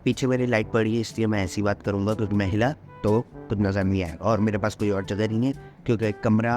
पीछे मेरी लाइट पड़ी है, इसलिए मैं ऐसी बात करूँगा, क्योंकि मैं हिला तो कुछ नज़र नहीं आएगा और मेरे पास कोई और जगह नहीं है, क्योंकि कमरा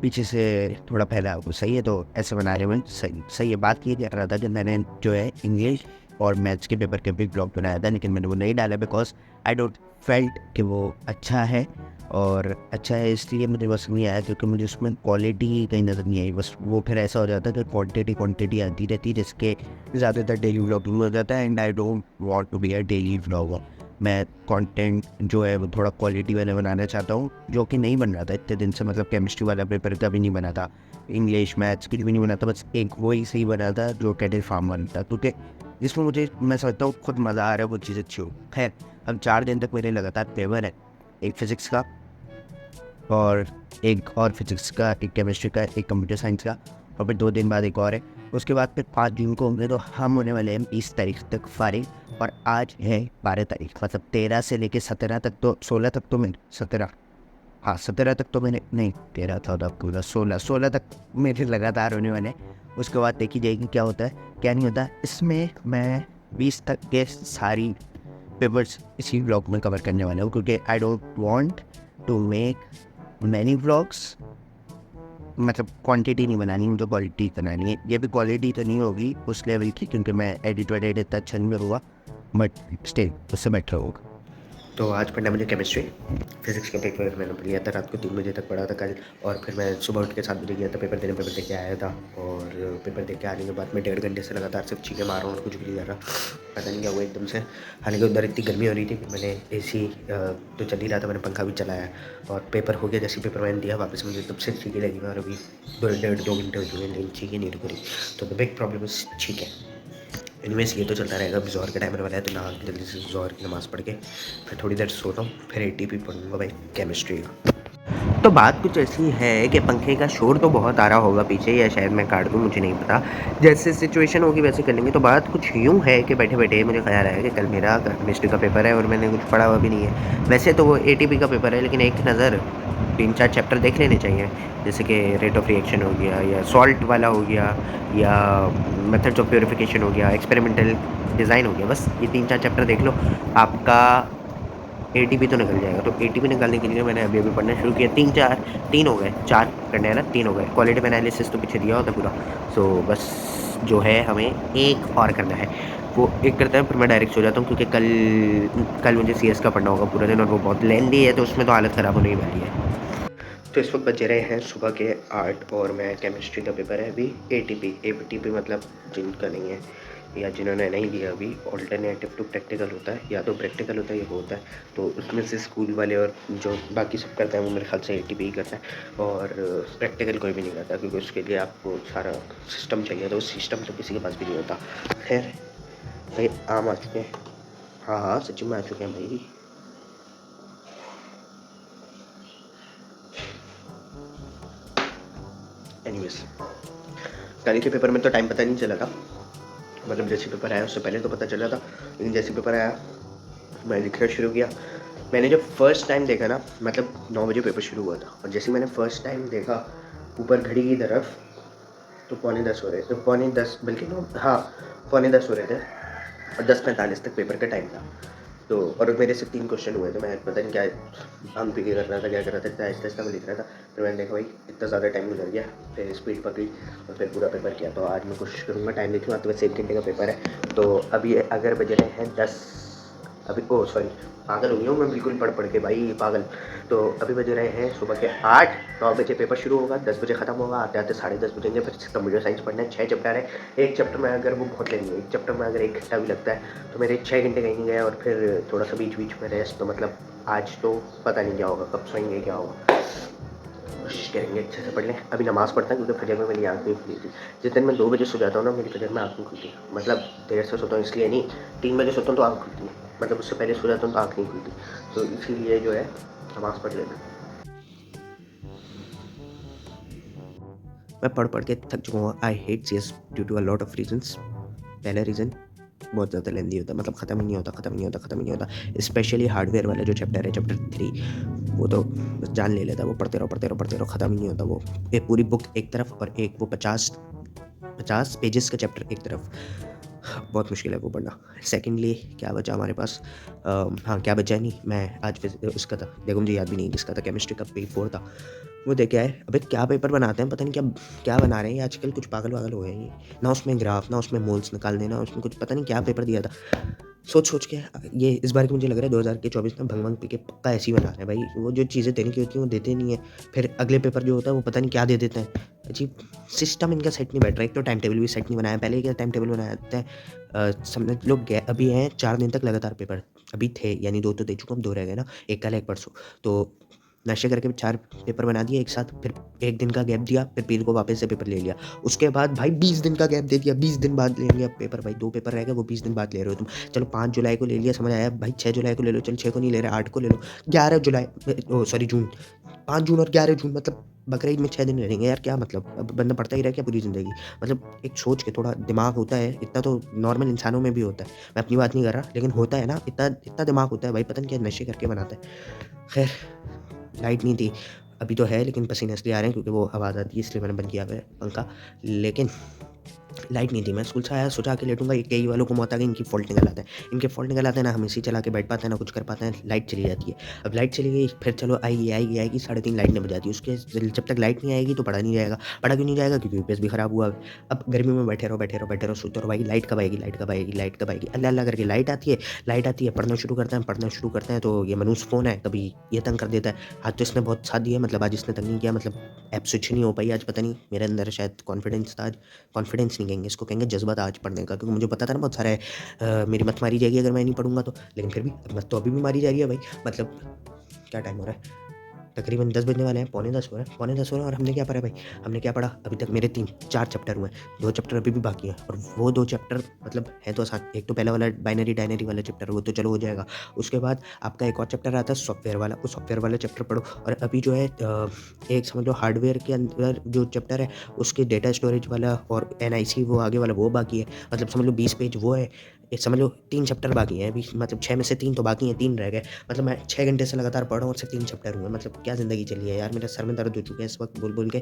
पीछे से थोड़ा फैला है। वो सही है, तो ऐसे बनाने में सही सही है। बात ये कर रहा था कि मैंने जो है इंग्लिश और मैथ्स के पेपर के बिग ब्लॉग बनाया था, लेकिन मैंने वो नहीं डाला बिकॉज आई डोंट फेल्ट कि वो अच्छा है। और अच्छा है इसलिए मुझे बस नहीं आया क्योंकि मुझे उसमें क्वालिटी कहीं नज़र नहीं आई। बस वो फिर ऐसा हो जाता है कि क्वांटिटी आती रहती है, जिसके ज़्यादातर डेली व्लॉगिंग हो जाता है, and I don't want to be a daily vlogger. मैं कंटेंट जो है वो थोड़ा क्वालिटी वाला बनाना चाहता हूँ, जो कि नहीं बन रहा था इतने दिन से। मतलब केमिस्ट्री वाला पेपर का भी नहीं बना था, इंग्लिश मैथ्स की भी नहीं बना था, बस एक वही सही बना था जो कैडेट फार्म बना था, क्योंकि जिसमें मुझे मैं समझता हूँ खुद मज़ा आ रहा है, वो चीज़ अच्छी हो। खैर, अब 4 दिन तक मेरे लगातार पेपर है, एक फिज़िक्स का और एक और फिजिक्स का, एक केमिस्ट्री का, एक कंप्यूटर साइंस का, और फिर 2 दिन बाद एक और है। उसके बाद फिर 5 जून को होंगे, तो हम होने वाले हैं 20 तारीख तक फारिग। और आज है 12 तारीख, मतलब 13 से लेके 17 तक, तो 16 तक तो मेरे 17, हाँ 17 तक तो मैंने नहीं, 13 था पूरा 16 तक मेरे लगातार होने वाले हैं। उसके बाद देखी जाएगी क्या होता है क्या नहीं होता है। इसमें मैं 20 तक के सारी पेपर्स इसी ब्लॉग में कवर करने वाला हूँ, क्योंकि I don't want to make many vlogs. मतलब क्वांटिटी नहीं बनानी, मुझे क्वालिटी बनानी है। ये भी क्वालिटी तो नहीं होगी उस लेवल की, क्योंकि मैं एडिट इतना अच्छा नहीं करूँगा, बट स्टिल उससे बेटर होगा। तो आज पढ़ना मुझे केमिस्ट्री, फिजिक्स का पेपर मैंने पढ़ लिया था, रात को 3 बजे तक पढ़ा था कल। और फिर मैं सुबह उठ के 7 बजे गया था पेपर देने, पेपर दे के आया था। और पेपर दे के आने के बाद मैं 1.5 घंटे से लगातार सिर्फ चीखें मार रहा हूँ और कुछ भी नहीं कर रहा, पता नहीं क्या हुआ एकदम से। हालांकि उधर इतनी गर्मी हो रही थी, मैंने एसी तो चल ही रहा था, मैंने पंखा भी चलाया और पेपर हो गया। जैसे पेपर मैंने दिया वापस, मुझे तब से चीखें लगी और अभी 2 घंटे हो चुके हैं लेकिन चीखें नहीं रुक रही। तो द बिग प्रॉब्लम इज ठीक है। एनीवेज ये तो चलता रहेगा। अभी ज़ोहर का टाइम होने वाला है, तो नहा के जल्दी से ज़ोहर की नमाज़ पढ़ के फिर थोड़ी देर सोता हूँ, फिर एटीपी पढ़ूंगा भाई केमिस्ट्री का। तो बात कुछ ऐसी है कि पंखे का शोर तो बहुत आ रहा होगा पीछे, या शायद मैं काट दूँ, मुझे नहीं पता। जैसे सिचुएशन होगी वैसे कर लेंगे। तो बात कुछ यूँ है कि बैठे बैठे मुझे ख्याल आया कि कल मेरा केमिस्ट्री का पेपर है और मैंने कुछ पढ़ा हुआ भी नहीं है। वैसे तो वो एटीपी का पेपर है, लेकिन एक नज़र 3-4 चैप्टर देख लेने चाहिए, जैसे कि रेट ऑफ रिएक्शन हो गया, या सॉल्ट वाला हो गया, या मेथड्स ऑफ प्योरिफिकेशन हो गया, एक्सपेरिमेंटल डिज़ाइन हो गया। बस ये 3-4 चैप्टर देख लो, आपका एटीपी तो निकल जाएगा। तो एटीपी निकालने के लिए मैंने अभी अभी पढ़ना शुरू किया। 3 हो गए, 4 करने हैं ना, 3 हो गए। क्वालिटी एनालिसिस तो पीछे दिया होता पूरा। सो बस जो है हमें एक और करना है, वो एक करते हैं फिर मैं डायरेक्ट सो जाता हूँ, क्योंकि कल कल मुझे सीएस का पढ़ना होगा पूरा दिन, और वो बहुत लेंदी है, तो उसमें तो हालत ख़राब होने ही वाली है। तो इस वक्त बजे रहे हैं सुबह के 8 और मैं केमिस्ट्री का पेपर है अभी एटीपी मतलब जिनका नहीं है या जिन्होंने नहीं दिया अभी, ऑल्टरनेटिव टू प्रैक्टिकल होता है, या तो प्रैक्टिकल होता है या होता है। तो उसमें से स्कूल वाले और जो बाकी सब करता है वो मेरे ख्याल से एटीपी ही करता है, और प्रैक्टिकल कोई भी नहीं करता, क्योंकि उसके लिए आपको सारा सिस्टम चाहिए, तो उस सिस्टम तो किसी के पास भी नहीं होता। खैर भाई आम आ चुके हैं, हाँ हाँ सच में आ चुके हैं भाई। एनीवेज कल के पेपर में तो टाइम पता नहीं चला था, मतलब जैसे पेपर आया उससे पहले तो पता चला था, लेकिन जैसे पेपर आया मैं लिखना शुरू किया। मैंने जब फर्स्ट टाइम देखा ना, मतलब 9 बजे पेपर शुरू हुआ था, और जैसे मैंने फर्स्ट टाइम देखा ऊपर घड़ी की तरफ, तो 9:45 हो रहे थे, 9:45 बल्कि नो हाँ 9:45 हो रहे थे, और 10:45 तक पेपर का टाइम था। तो और मेरे से 3 क्वेश्चन हुए थे, मैं पता नहीं क्या भांग पी के कर रहा था, क्या कर रहा था, इतना आहिस्ता आहिस्ता मैं लिख रहा था। फिर मैंने देखा भाई इतना ज़्यादा टाइम गुजर गया, फिर स्पीड पकड़ी और फिर पूरा पेपर किया। तो आज मैं कोशिश करूँगा टाइम लिखूँगा, तो वैसे 1 घंटे का पेपर है। तो अभी अगर बज रहे हैं 10, अभी ओ सॉरी पागल हो गया हूँ मैं बिल्कुल पढ़ के भाई पागल। तो अभी बज रहे हैं सुबह के 8, 9 बजे पेपर शुरू होगा, 10 बजे ख़त्म होगा, आते आते 10:30 बजेंगे। फिर कंप्यूटर साइंस पढ़ना है, 6 चैप्टर है। एक चैप्टर में अगर वो बहुत लेंगे, एक चैप्टर में अगर 1 घंटा भी लगता है तो मेरे 6 घंटे कहीं गए, और फिर थोड़ा सा बीच बीच में रेस्ट। तो मतलब आज तो पता नहीं क्या होगा, कब सोएंगे क्या होगा, कोशिश करेंगे अच्छे से पढ़ लें। अभी नमाज़ पढ़ता हूँ, क्योंकि फजर में मेरी आँख नहीं खुली थी। जिस दिन मैं 2 बजे सो जाता हूँ ना, मेरी फजर में आँख नहीं खुलती, मतलब देर से सोता हूँ इसलिए नहीं, 3 बजे सोता हूँ तो आँख खुलती है, मतलब उससे पहले सो जाता हूँ तो आँख नहीं खुलती। तो इसीलिए जो है नमाज़ पढ़ लेना। मैं पढ़ के थक चुका हूँ। I hate CS due to a lot of reasons. पहला रीज़न बहुत ज़्यादा लेंदी होता है, मतलब ख़त्म ही नहीं होता। स्पेशली हार्डवेयर वाला जो चैप्टर है, चैप्टर 3, वो तो बस जान ले लेता है। वो पढ़ते रहो, ख़त्म ही नहीं होता। वो एक पूरी बुक एक तरफ, और एक वो 50 पेजेस का चैप्टर एक तरफ। बहुत मुश्किल है वो पढ़ना। सेकंडली क्या बचा हमारे पास? हाँ, क्या बचा नहीं, मैं आज उसका था, देखो मुझे याद भी नहीं किसका था, केमिस्ट्री का पेज 4 था। वो देख के आए, अबे क्या पेपर बनाते हैं, पता नहीं क्या क्या बना रहे हैं ये आजकल, कुछ पागल-वागल हो गए हैं ये। ना उसमें ग्राफ, ना उसमें मोल्स निकाल देना, उसमें कुछ पता नहीं क्या पेपर दिया था। सोच-सोच के ये इस बार की मुझे लग रहा है 2024 में भंग-वंग पी के पक्का ऐसे ही बना रहे हैं भाई। वो जो चीज़ें देने की होती हैं वो देते नहीं है। फिर अगले पेपर जो होता है वो पता नहीं क्या दे देते हैं। अजीब सिस्टम इनका सेट नहीं बैठ रहा है। एक तो टाइम टेबल भी सेट नहीं बनाया। पहले क्या टाइम टेबल बनाया था, समझ लो अभी हैं 4 दिन तक लगातार पेपर। अभी थे यानी 2 तो दे चुका हूँ, 2 रह गए ना, 1 कल 1 परसों। तो नशे करके 4 पेपर बना दिए एक साथ, फिर 1 दिन का गैप दिया, फिर पीर को वापस से पेपर ले लिया। उसके बाद भाई 20 दिन का गैप दे दिया, 20 दिन बाद ले लिया पेपर भाई, 2 पेपर रह गए वो 20 दिन बाद ले रहे हो तुम। चलो 5 जुलाई को ले लिया, समझ आया भाई, 6 जुलाई को ले लो, चलो 6 को नहीं ले रहे, 8 को ले लो, 11 जुलाई सॉरी जून, 5 जून और 11 जून, मतलब बकरीद में 6 दिन रहेंगे यार, क्या मतलब? अब बंदा पढ़ता ही रहे क्या पूरी ज़िंदगी? मतलब एक सोच के थोड़ा दिमाग होता है, इतना तो नॉर्मल इंसानों में भी होता है। मैं अपनी बात नहीं कर रहा, लेकिन होता है ना, इतना इतना दिमाग होता है भाई, पता नहीं क्या नशे करके बनाता है। खैर, लाइट नहीं थी, अभी तो है लेकिन पसीने इसलिए आ रहे हैं क्योंकि वो आवाज़ आती है इसलिए मैंने बंद किया हुआ है पंखा। लेकिन लाइट नहीं थी, मैं स्कूल से आया, सोचा के लेटूँगा, ये केई वालों को मौत आ गई, इनकी फ़ॉल्ट निकल आते हैं। इनके फ़ॉल्ट निकल आते हैं ना, हम एसी चला के बैठ पाते हैं, ना कुछ कर पाते हैं, लाइट चली जाती है। अब लाइट चली गई, फिर चलो आएगी 3:30 लाइट नहीं बजाती। उसके जब तक लाइट नहीं आएगी तो पढ़ा नहीं जाएगा। पढ़ा क्यों नहीं जाएगा? क्योंकि यूपीएस भी खराब हुआ है। अब गर्मी में बैठे रहो, सोचते रहो भाई लाइट कब आएगी, अल्लाह अल्लाह करके लाइट आती है, पढ़ना शुरू करते हैं तो ये मनूस फ़ोन है, कभी ये तंग कर देता है। आज तो इसने बहुत साथ दिया, मतलब आज इसने तंग नहीं किया, मतलब ऐप स्विच नहीं हो पाई आज, पता नहीं मेरे अंदर शायद कॉन्फिडेंस था आज, कॉन्फिडेंस नहीं कहेंगे इसको, कहेंगे जज़्बा था आज पढ़ने का, क्योंकि मुझे पता था ना बहुत सारे मेरी मत मारी जाएगी अगर मैं नहीं पढ़ूँगा तो। लेकिन फिर भी मत तो अभी भी मारी जा रही है भाई, मतलब क्या टाइम हो रहा है? तकरीबन 10 बजने वाले हैं, पौने 10 हो रहे हैं, और हमने क्या पढ़ा भाई? हमने क्या पढ़ा? अभी तक मेरे 4 चैप्टर हुए हैं, 2 चैप्टर अभी भी बाकी हैं, और वो 2 चैप्टर मतलब हैं तो आसान। एक तो पहला वाला बाइनरी डायनरी वाला चैप्टर, वो तो चलो हो जाएगा। उसके बाद आपका एक और चैप्टर आता है सॉफ्टवेयर वाला, वो सॉफ्टवेयर वाला चैप्टर पढ़ो। और अभी जो है एक समझ लो हार्डवेयर के अंदर जो चैप्टर है, उसके डेटा स्टोरेज वाला और एनआईसी वो आगे वाला वो बाकी है, मतलब समझ लो 20 पेज वो है। ये समझ लो 3 चैप्टर बाकी हैं अभी, मतलब 6 में से 3 तो बाकी हैं, 3 रह गए। मतलब मैं 6 घंटे से लगातार पढ़ रहा हूँ और सिर्फ 3 चैप्टर हुए, मतलब क्या ज़िंदगी चली है यार, मेरा सर में दर्द हो चुका है इस वक्त बोल के,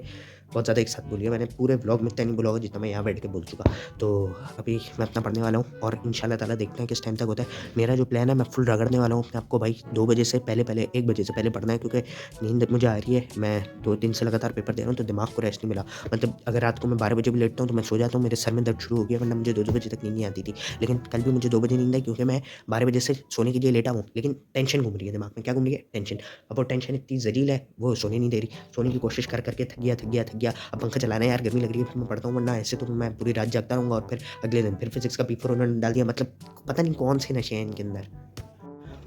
बहुत ज़्यादा एक साथ बोल लिया मैंने, पूरे व्लॉग में इतना नहीं बोला होगा जितना मैं यहाँ बैठ के बोल चुका। तो अभी मैं अपना पढ़ने वाला हूँ और इंशाल्लाह ताला देखते हैं किस टाइम तक होता है। मेरा जो प्लान है, मैं फुल रगड़ने वाला हूँ अपने आपको भाई, 2 बजे से पहले 1 बजे से पहले पढ़ना है, क्योंकि नींद मुझे आ रही है, मैं 2 दिन से लगातार पेपर दे रहा हूँ तो दिमाग को रेस्ट नहीं मिला। मतलब अगर रात को मैं 12 बजे भी लेटता हूँ तो मैं सो जाता हूँ, मेरे सर में दर्द शुरू हो गया, वरना मुझे 2-2 बजे तक नींद नहीं आती थी। लेकिन कल भी मुझे 2 बजे नींद आई क्योंकि मैं 12 बजे से सोने के लिए लेटा हूँ, लेकिन टेंशन घूम रही है दिमाग में। क्या घूम रही है? टेंशन। अब वो टेंशन इतनी ज़लील है, वो सोने नहीं दे रही। सोने की कोशिश कर के थक गया। अब पंखा चलाना है यार, गर्मी लग रही है, फिर मैं पढ़ता हूँ, वरना ऐसे तो मैं पूरी रात जागता रहूँगा। और फिर अगले दिन फिर फिज़िक्स का पेपर उन्होंने डाल दिया, मतलब पता नहीं कौन से नशे हैं इनके अंदर।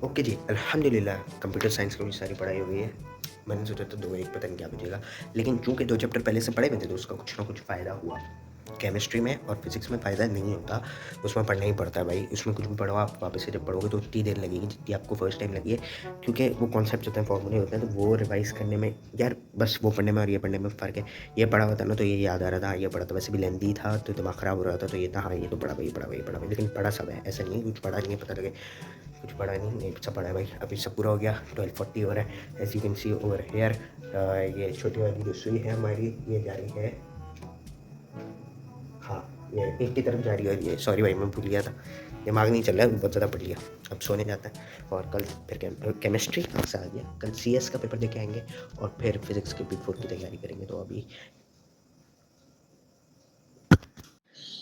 ओके जी, अल्हम्दुलिल्लाह कंप्यूटर साइंस की भी सारी पढ़ाई हो गई है। मैंने सोचा था 2 एक पता नहीं क्या बचेगा, लेकिन चूँकि 2 चैप्टर पहले से पढ़े हुए थे तो उसका कुछ ना कुछ फ़ायदा हुआ। केमिस्ट्री में और फिज़िक्स में फ़ायदा नहीं होता, उसमें पढ़ना ही पड़ता है भाई। उसमें कुछ भी पढ़ो आप, वापस से जब पढ़ोगे तो उतनी देर लगेगी जितनी आपको फर्स्ट टाइम लगी है, क्योंकि वो कॉन्सेप्ट होते हैं, फॉर्मूले होते हैं, तो वो रिवाइज़ करने में यार, बस वो पढ़ने में और ये पढ़ने में फ़र्क है। ये पढ़ा हुआ था ना तो ये याद आ रहा था, हाँ, ये पढ़ा था, वैसे भी लेंथी था तो दिमाग ख़राब हो रहा था, तो ये था हाँ ये तो पढ़ा भाई, लेकिन पढ़ा सब है, ऐसा नहीं है कुछ पढ़ा नहीं है, पता लगे कुछ पढ़ा नहीं सब पढ़ा है भाई। अभी सब पूरा हो गया, 12:40 हो रहा है, as you can see over here. ये छोटी वाली जो सुई है हमारी, ये जा रही है, हाँ ये एक की तरफ जा रही है, और ये सॉरी भाई मैं भूल गया था, दिमाग नहीं चल रहा है, बहुत ज़्यादा पढ़ लिया। अब सोने जाता है और कल फिर केमिस्ट्री से आ गया, कल सीएस का पेपर दे के आएंगे और फिर फिज़िक्स के पेपर की तैयारी करेंगे। तो अभी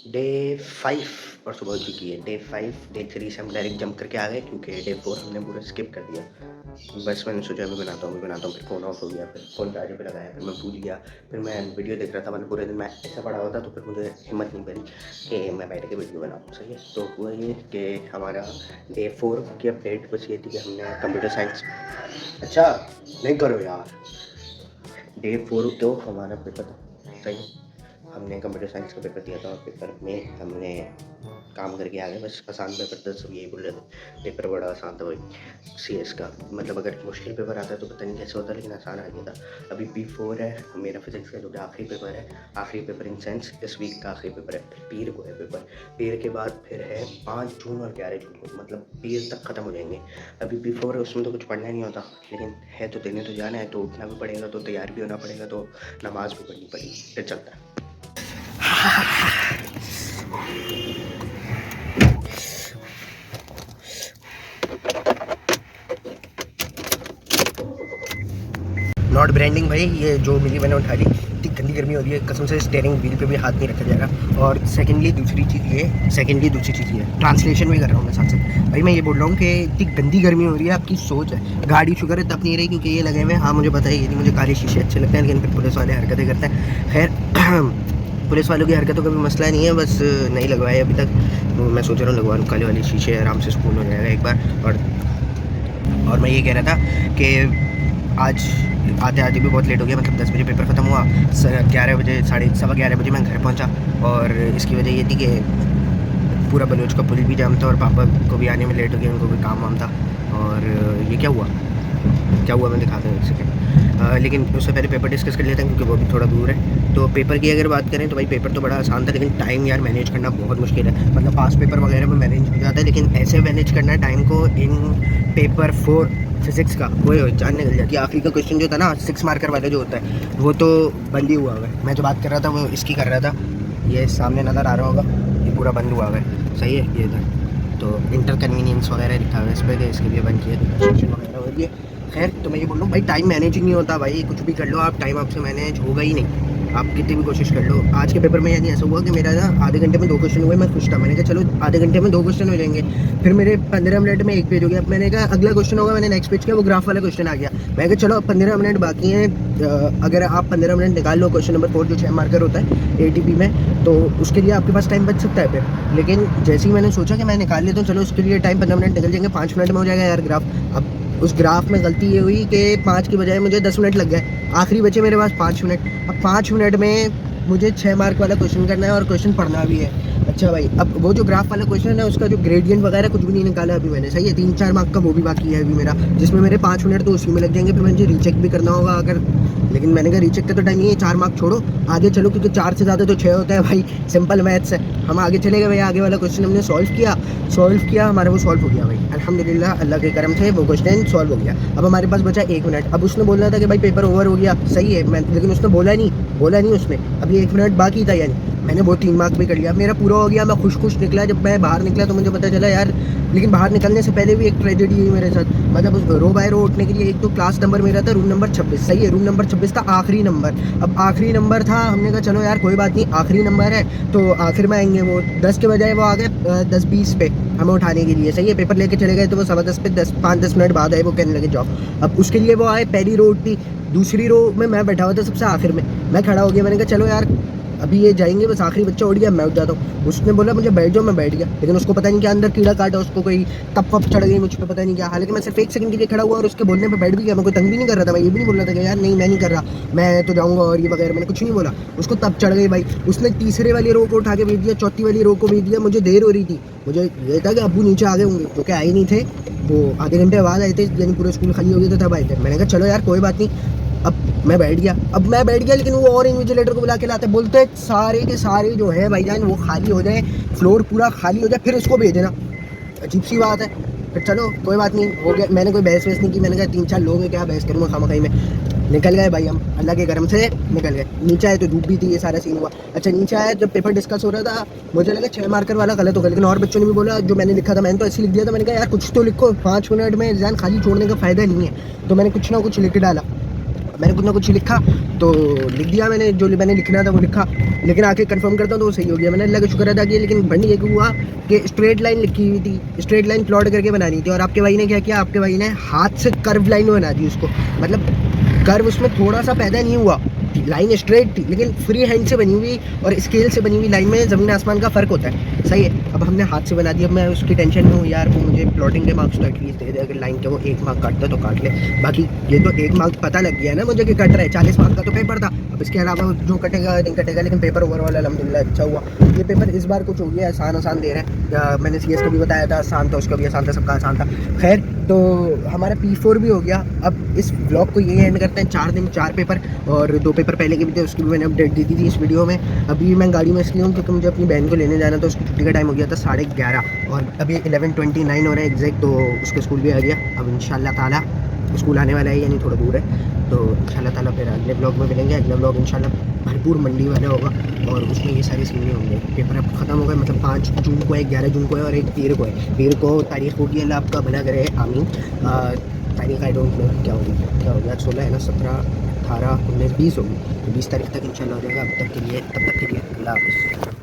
डे 5 परसों बहुत चुकी है, डे 5, डे 3 से हम डायरेक्ट जंप करके आ गए क्योंकि डे 4 हमने पूरा स्किप कर दिया। बस मैंने सोचा मैं बनाता हूँ, फिर फ़ोन ऑफ हो गया, फिर फ़ोन चार्जर पे लगाया, फिर मैं भूल गया, फिर मैं वीडियो देख रहा था, मतलब पूरे दिन मैं ऐसा पड़ा हुआ था, तो फिर मुझे हिम्मत नहीं बनी कि मैं बैठ के वीडियो बनाऊँ, सही है। तो हुआ ये कि हमारा डे 4 की अपडेट बस ये थी कि हमने कंप्यूटर साइंस, अच्छा नहीं करो यार, डे 4 तो हमारा पेपर था, सही है। हमने कंप्यूटर साइंस का पेपर दिया था और पेपर में हमने काम करके आ गए, बस आसान पेपर था, सब यही बोल रहे थे पेपर बड़ा आसान था भाई सीएस का, मतलब अगर मुश्किल पेपर आता है तो पता नहीं कैसे होता, लेकिन आसान आ गया था। अभी P4 है मेरा फिजिक्स का, जो कि आखिरी पेपर है, आखिरी पेपर इन सेंस इस वीक का आखिरी पेपर है, फिर पीर को है पेपर, पीर के बाद फिर है 5 जून और 11 जून को, मतलब पीर तक ख़त्म हो जाएंगे। अभी P4 है, उसमें तो कुछ पढ़ना नहीं होता, लेकिन है तो देने तो जाना है, तो उठना भी पड़ेगा, तो तैयार भी होना पड़ेगा, तो नमाज़ भी पढ़नी पड़ेगी, फिर चलता है। नॉट ब्रांडिंग भाई, ये जो मिली मैंने उठा ली। इतनी गंदी गर्मी हो रही है कसम से, स्टीयरिंग व्हील पे भी हाथ नहीं रखा जाएगा। और सेकेंडली दूसरी चीज़ ये ट्रांसलेशन भी कर रहा हूँ मैं साथ साथ। भाई मैं ये बोल रहा हूँ कि इतनी गंदी गर्मी हो रही है, आपकी सोच है। गाड़ी शुगर है तब नहीं रही क्योंकि ये लगे हुए हैं। हाँ मुझे पता है ये नहीं, मुझे काले शीशे अच्छे लगते हैं, लेकिन फिर पुलिस वाले हरकतें करते हैं। खैर पुलिस वालों की हरकतों का भी मसला नहीं है, बस नहीं लगवाए अभी तक। तो मैं सोच रहा हूँ लगवा लूँ काले वाले शीशे, आराम से सुकून हो जाएगा एक बार। और मैं ये कह रहा था कि आज आते आते भी बहुत लेट हो गया, मतलब 10 बजे पेपर ख़त्म हुआ, 11 बजे 11:30 बजे मैं घर पहुंचा। और इसकी वजह ये थी कि पूरा बलोच का पुल भी जाम था और पापा को भी आने में लेट हो गया, उनको भी काम वाम था। और ये क्या हुआ मैं दिखाता हूँ एक सेकेंड। लेकिन उससे पहले पेपर डिस्कस कर लेते हैं क्योंकि वो भी थोड़ा दूर है। तो पेपर की अगर बात करें तो भाई पेपर तो बड़ा आसान था, लेकिन टाइम यार मैनेज करना बहुत मुश्किल है। मतलब पास पेपर वगैरह में मैनेज हो जाता है, लेकिन ऐसे मैनेज करना टाइम को इन पेपर 4 फिजिक्स का वो जान निकल जाती है। आखिरी का क्वेश्चन जो था ना 6 मार्कर वाला जो होता है वो तो बंद ही हुआ हुआ है। मैं जो बात कर रहा था वो इसकी कर रहा था, ये सामने नज़र आ रहा होगा, ये पूरा बंद हुआ हुआ है। सही है ये इधर तो इंटरकन्वीनियंस वगैरह लिखा हुआ है इस पर, इसके लिए बंद किया कंस्ट्रक्शन वगैरह हो रही है। खैर तो मैं ये बोल रहा हूँ भाई टाइम मैनेज ही नहीं होता भाई, कुछ भी कर लो आप टाइम आपसे मैनेज होगा ही नहीं, आप कितनी भी कोशिश कर लो। आज के पेपर में यानी ऐसा हुआ कि मेरा ना आधे घंटे में 2 क्वेश्चन हुए, मैं खुश था। मैंने कहा चलो आधे घंटे में 2 क्वेश्चन हो जाएंगे। फिर मेरे 15 मिनट में 1 पेज हो गया। अब मैंने कहा अगला क्वेश्चन होगा, मैंने नेक्स्ट पेज किया, वो ग्राफ वाला क्वेश्चन आ गया। मैं कहा चलो अब 15 मिनट बाकी हैं, अगर आप 15 मिनट निकाल लो क्वेश्चन नंबर 4 जो 6 मार्कर होता है एटीपी में, तो उसके लिए आपके पास टाइम बच सकता है फिर। लेकिन जैसे ही मैंने सोचा कि मैं निकाल लेता हूँ, चलो उसके लिए टाइम 15 मिनट निकल जाएंगे, 5 मिनट में हो जाएगा यार ग्राफ। अब उस ग्राफ में गलती ये हुई कि 5 की बजाय मुझे 10 मिनट लग गए, आखिरी बचे मेरे पास 5 मिनट। अब 5 मिनट में मुझे 6 मार्क वाला क्वेश्चन करना है और क्वेश्चन पढ़ना भी है। अच्छा भाई अब वो जो ग्राफ वाला क्वेश्चन है उसका जो ग्रेडियंट वगैरह कुछ भी नहीं निकाला अभी मैंने, सही है। 3-4 मार्क का वो भी बाकी है अभी मेरा, जिसमें मेरे 5 मिनट तो उसी में लग जाएंगे। फिर मुझे रीचेक भी करना होगा अगर, लेकिन मैंने कहा रीचेक का तो टाइम नहीं है, 4 मार्क छोड़ो आगे चलो, क्योंकि 4 से ज़्यादा तो 6 होता है भाई, सिंपल मैथ्स है। हम आगे चले गए भाई, आगे वाला क्वेश्चन हमने सॉल्व किया, हमारा वो सॉल्व हो गया भाई अल्हम्दुलिल्लाह, अल्लाह के करम से वो क्वेश्चन सॉल्व हो गया। अब हमारे पास बचा 1 मिनट। अब उसने बोलना था कि भाई पेपर ओवर हो गया, सही है, मैं लेकिन उसने बोला नहीं उसने, अभी 1 मिनट बाकी था। यानी मैंने वो 3 मार्क भी कर लिया, मेरा पूरा हो गया, मैं खुश निकला। जब मैं बाहर निकला तो मुझे पता चला यार, लेकिन बाहर निकलने से पहले भी एक ट्रेजेडी हुई मेरे साथ। मतलब उस रो बाय रो उठने के लिए एक तो क्लास नंबर मेरा था रूम नंबर 26, सही है, रूम नंबर 26 था आखिरी नंबर। अब आखिरी नंबर था, हमने कहा चलो यार कोई बात नहीं आखिरी नंबर है तो आखिर में आएंगे। वो 10 के बजाय वो आ गए 10-20 पे हमें उठाने के लिए, सही है। पेपर लेके चले गए तो वो 10:15 पे 5-10 मिनट बाद आए, वो कहने लगे जाओ। अब उसके लिए वो आए, पहली रो उठी, दूसरी रो में मैं बैठा हुआ था सबसे आखिर में, मैं खड़ा हो गया। मैंने कहा चलो यार अभी ये जाएंगे, बस आखिरी बच्चा उठ गया मैं उठ जाता हूँ। उसने बोला मुझे बैठ जाओ, मैं बैठ गया, लेकिन उसको पता नहीं क्या अंदर कीड़ा काटा, उसको कोई तप चढ़ गई मुझ पर, पता नहीं क्या। हालांकि मैं सिर्फ 1 सेकंड के लिए खड़ा हुआ और उसके बोलने पे बैठ भी गया, मैं कोई तंग भी नहीं कर रहा था, मैं ये भी नहीं बोल रहा था कि यार नहीं मैं नहीं कर रहा, मैं तो जाऊँगा और ये वगैरह, मैंने कुछ नहीं बोला। उसको तप चढ़ गई भाई, उसने तीसरे वाली रो को उठा के भेज दिया, चौथी वाली रो को भेज दिया। मुझे देर हो रही थी, मुझे ये था कि अब्बू नीचे आ गए होंगे, जो कि आए नहीं थे, वो आधे घंटे बाद आए थे, यानी पूरा स्कूल खाली हो गया था तब आए थे। मैंने कहा चलो यार कोई बात नहीं, अब मैं बैठ गया। लेकिन वो और इन्विजिलेटर को बुला के लाते, बोलते सारे के सारे जो है भाईजान वो खाली हो जाए, फ्लोर पूरा खाली हो जाए, फिर इसको भेजना। अजीब सी बात है। फिर चलो कोई बात नहीं, हो गया। मैंने कोई बहस वहस नहीं की, मैंने कहा 3-4 लोग हैं क्या बहस करूँगा खामखाई में। निकल गए भाई हम, अल्लाह के करम से निकल गए। नीचे आए तो धूप भी थी, ये सारा सीन हुआ। अच्छा नीचे आया, जब पेपर डिस्कस हो रहा था मुझे लगा 6 मार्कर वाला गलत होगा, लेकिन और बच्चों ने भी बोला जो मैंने लिखा था, मैंने तो ऐसे लिख दिया था। मैंने कहा यार कुछ तो लिखो, 5 मिनट में एग्जाम खाली छोड़ने का फ़ायदा नहीं है। तो मैंने कुछ ना कुछ लिख डाला, मैंने कुछ ना कुछ लिखा तो लिख दिया मैंने, जो मैंने लिखना था वो लिखा। लेकिन आके कंफर्म करता हूँ तो वो सही हो गया, मैंने अल्लाह का शुक्र अदा किया। लेकिन बंद ये हुआ कि स्ट्रेट लाइन लिखी हुई थी, स्ट्रेट लाइन प्लॉट करके बनानी थी, और आपके भाई ने क्या किया, आपके भाई ने हाथ से कर्व लाइन बना दी उसको। मतलब कर्व उसमें थोड़ा सा पैदा नहीं हुआ, लाइन स्ट्रेट थी, लेकिन फ्री हैंड से बनी हुई और स्केल से बनी हुई लाइन में ज़मीन आसमान का फ़र्क होता है, सही है। अब हमने हाथ से बना दिया, अब मैं उसकी टेंशन में हूँ यार, वो मुझे प्लॉटिंग के मार्क्स तो एटलीस्ट दे दे, अगर लाइन के वो 1 मार्क काटता तो काट ले। बाकी ये तो 1 मार्क पता लग गया ना मुझे कि कट रहा है, 40 मार्क का तो पेपर था। अब इसके अलावा जो कटेगा नहीं कटेगा, लेकिन पेपर ओवरऑल अल्हम्दुलिल्लाह अच्छा हुआ। ये पेपर इस बार कुछ हो गया आसान दे रहे हैं, मैंने CS को भी बताया था आसान था, उसका भी आसान था, सबका आसान था। खैर तो हमारा P4 भी हो गया। अब इस ब्लॉग को ये एंड करते हैं, 4 दिन 4 पेपर, और 2 पेपर पहले के भी थे, उसकी भी मैंने अपडेट दी थी इस वीडियो में। अभी मैं गाड़ी में इसलिए हूँ क्योंकि मुझे अपनी बहन को लेने जाना था, उसकी छुट्टी का टाइम हो गया था 11:30, और अभी 11:29 हो रहा है एग्जैक्ट, तो उसके स्कूल भी आ गया। अब इंशाल्लाह ताला स्कूल आने वाला है, यानी थोड़ा दूर है, तो इंशाल्लाह ताला फिर अगले ब्लॉग में मिलेंगे। अगला ब्लॉग इंशाल्लाह भरपूर मंडी वाला होगा, और उसमें ये सारे सीन होंगे। पेपर अब ख़त्म हो गए, मतलब 5 जून को है, 11 जून को है, और एक 13 को है। 13 को तारीख होगी, अल्लाह आपका भला करे, आमीन। तारीख आई डोंट नो क्या होगी, क्या हो गया, 16 है ना, 17, 18, 19, 20 होगी, तो 20 तारीख तक इंशाल्लाह हो जाएगा। तब तक के लिए अल्लाह हाफ़िज़।